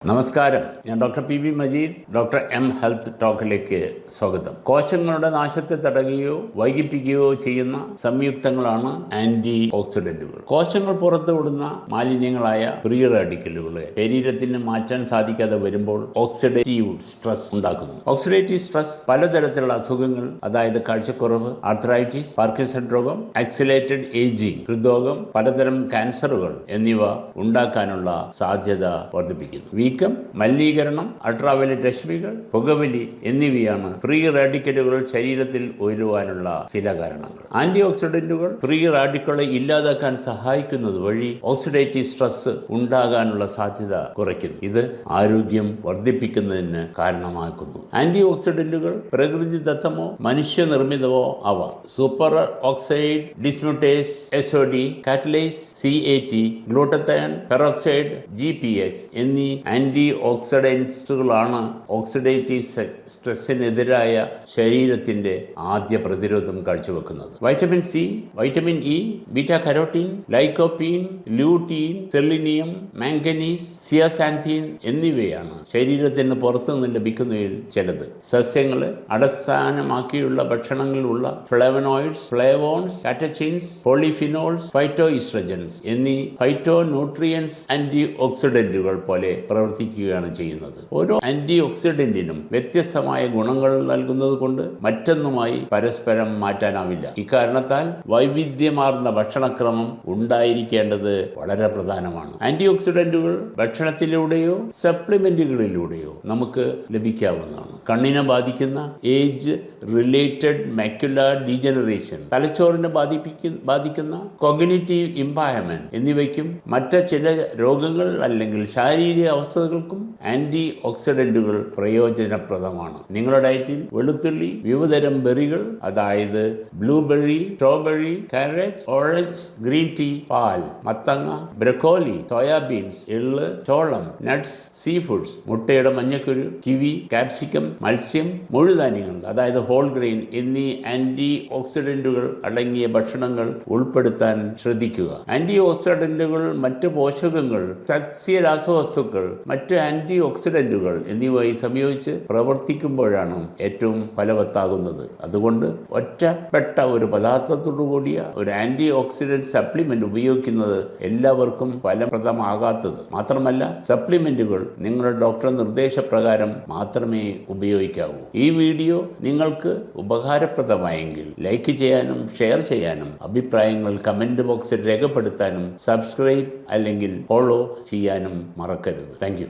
നമസ്കാരം, ഞാൻ doctor P B Majeed. Doctor M health ടോക്കിലേക്ക് സ്വാഗതം. കോശങ്ങളുടെ നാശത്തെ തടയുകയോ വൈകിപ്പിക്കുകയോ ചെയ്യുന്ന സംയുക്തങ്ങളാണ് ആന്റി ഓക്സിഡന്റുകൾ. കോശങ്ങൾ പുറത്തുവിടുന്ന മാലിന്യങ്ങളായ ഫ്രീ റാഡിക്കലുകളെ ശരീരത്തിന് മാറ്റാൻ സാധിക്കാതെ വരുമ്പോൾ ഓക്സിഡേറ്റീവ് സ്ട്രെസ് ഉണ്ടാക്കുന്നു. ഓക്സിഡേറ്റീവ് സ്ട്രെസ് പലതരത്തിലുള്ള അസുഖങ്ങൾ, അതായത് കാഴ്ചക്കുറവ്, ആർത്രൈറ്റിസ്, പാർക്കിൻസൺ രോഗം, ആക്സിലേറ്റഡ് ഏജിംഗ്, ഹൃദ്രോഗം, പലതരം ക്യാൻസറുകൾ എന്നിവ ഉണ്ടാക്കാനുള്ള സാധ്യത വർദ്ധിപ്പിക്കുന്നു. വീക്കം, മലിനീകരണം, അൾട്രാവയലറ്റ് രശ്മികൾ, പുകവലി എന്നിവയാണ് ഫ്രീ റാഡിക്കലുകൾ ശരീരത്തിൽ ഉയരുവാനുള്ള ചില കാരണങ്ങൾ. ആന്റി ഓക്സിഡന്റുകൾ ഫ്രീ റാഡിക്കലുകളെ ഇല്ലാതാക്കാൻ സഹായിക്കുന്നത് വഴി ഓക്സിഡേറ്റീവ് സ്ട്രെസ് ഉണ്ടാകാനുള്ള സാധ്യത കുറയ്ക്കുന്നു. ഇത് ആരോഗ്യം വർദ്ധിപ്പിക്കുന്നതിന് കാരണമാക്കുന്നു. ആന്റി ഓക്സിഡന്റുകൾ പ്രകൃതിദത്തമോ മനുഷ്യനിർമ്മിതമോ ആവ. Super oxide dismutase, SOD, catalase, CAT, glutathione peroxide, GPS എന്നീ ആന്റി ഓക്സിഡൻസുകളാണ് ഓക്സിഡേറ്റീവ് സ്ട്രെസ്സിനെതിരായ ശരീരത്തിന്റെ ആദ്യ പ്രതിരോധം കാഴ്ചവെക്കുന്നത്. Vitamin C, vitamin E, beta carotene, lycopene, lutein, selenium, manganese, zeaxanthin എന്നിവയാണ് ശരീരത്തിന് പുറത്തുനിന്ന് ലഭിക്കുന്നതിൽ ചിലത്. സസ്യങ്ങളെ അടിസ്ഥാനമാക്കിയുള്ള ഭക്ഷണങ്ങളിലുള്ള flavonoids, flavones, catechins, polyphenols, phytoestrogens എന്നീ ഫൈറ്റോ ന്യൂട്രിയൻസ് ആന്റി ഓക്സിഡന്റുകൾ പോലെ പ്രവർത്തിക്കുകയാണ് ചെയ്യുന്നത്. ഓരോ ആന്റി ഓക്സിഡന്റിനും വ്യത്യസ്തമായ ഗുണങ്ങൾ നൽകുന്നത് കൊണ്ട് മറ്റൊന്നുമായി പരസ്പരം മാറ്റാനാവില്ല. ഇക്കാരണത്താൽ വൈവിധ്യമാർന്ന ഭക്ഷണക്രമം ഉണ്ടായിരിക്കേണ്ടത് വളരെ പ്രധാനമാണ്. ആന്റി ഓക്സിഡന്റുകൾ ഭക്ഷണത്തിലൂടെയോ സപ്ലിമെന്റുകളിലൂടെയോ നമുക്ക് ലഭിക്കാവുന്നതാണ്. കണ്ണിനെ ബാധിക്കുന്ന ഏജ് റിലേറ്റഡ് മാക്യുലാർ ഡീജനറേഷൻ, തലച്ചോറിനെ ബാധിക്കുന്ന കോഗ്നിറ്റീവ് ഇമ്പയർമെന്റ് എന്നിവയ്ക്കും മറ്റ് ചില രോഗങ്ങൾ അല്ലെങ്കിൽ ശാരീരിക അവസ്ഥകൾക്കും ആന്റി ഓക്സിഡന്റുകൾ പ്രയോജനപ്രദമാണ്. നിങ്ങളുടെ ഡയറ്റിൽ വെളുത്തുള്ളി, വിവിധതരം ബെറികൾ, അതായത് blueberry, strawberry, carrot, orange, green tea, പാൽ, മത്തങ്ങ, ബ്രക്കോലി, സോയാബീൻസ്, എള്ള്, ചോളം, നട്ട്സ്, സീ ഫുഡ്സ്, മുട്ടയുടെ മഞ്ഞക്കുരു, കിവി, കാപ്സിക്കം, മത്സ്യം, മുഴുധാന്യങ്ങൾ, അതായത് ഹോൾ ഗ്രെയിൻ എന്നീ ആന്റി ഓക്സിഡന്റുകൾ അടങ്ങിയ ഭക്ഷണങ്ങൾ ഉൾപ്പെടുത്താൻ ശ്രദ്ധിക്കുക. ആന്റി ഓക്സിഡന്റുകൾ, മറ്റ് പോഷകങ്ങൾ, സസ്യരാസവസ്തുക്കൾ, മറ്റ് ആന്റി ഓക്സിഡന്റുകൾ എന്നിവയെ സംയോജിച്ച് പ്രവർത്തിക്കുമ്പോഴാണ് ഏറ്റവും ഫലവത്താകുന്നത്. അതുകൊണ്ട് ഒറ്റപ്പെട്ട ഒരു പദാർത്ഥത്തോടു കൂടിയ ഒരു ആന്റി ഓക്സിഡന്റ് സപ്ലിമെന്റ് ഉപയോഗിക്കുന്നത് എല്ലാവർക്കും ഫലപ്രദമാകാത്തത്. മാത്രമല്ല, സപ്ലിമെന്റുകൾ നിങ്ങളുടെ ഡോക്ടർ നിർദ്ദേശപ്രകാരം മാത്രമേ ഉപയോഗിക്കാവൂ. ഈ വീഡിയോ നിങ്ങൾക്ക് ഉപകാരപ്രദമായെങ്കിൽ ലൈക്ക് ചെയ്യാനും ഷെയർ ചെയ്യാനും അഭിപ്രായങ്ങൾ കമന്റ് ബോക്സിൽ രേഖപ്പെടുത്താനും സബ്സ്ക്രൈബ് അല്ലെങ്കിൽ ഫോളോ ചെയ്യാനും മറക്കരുത്. Thank you.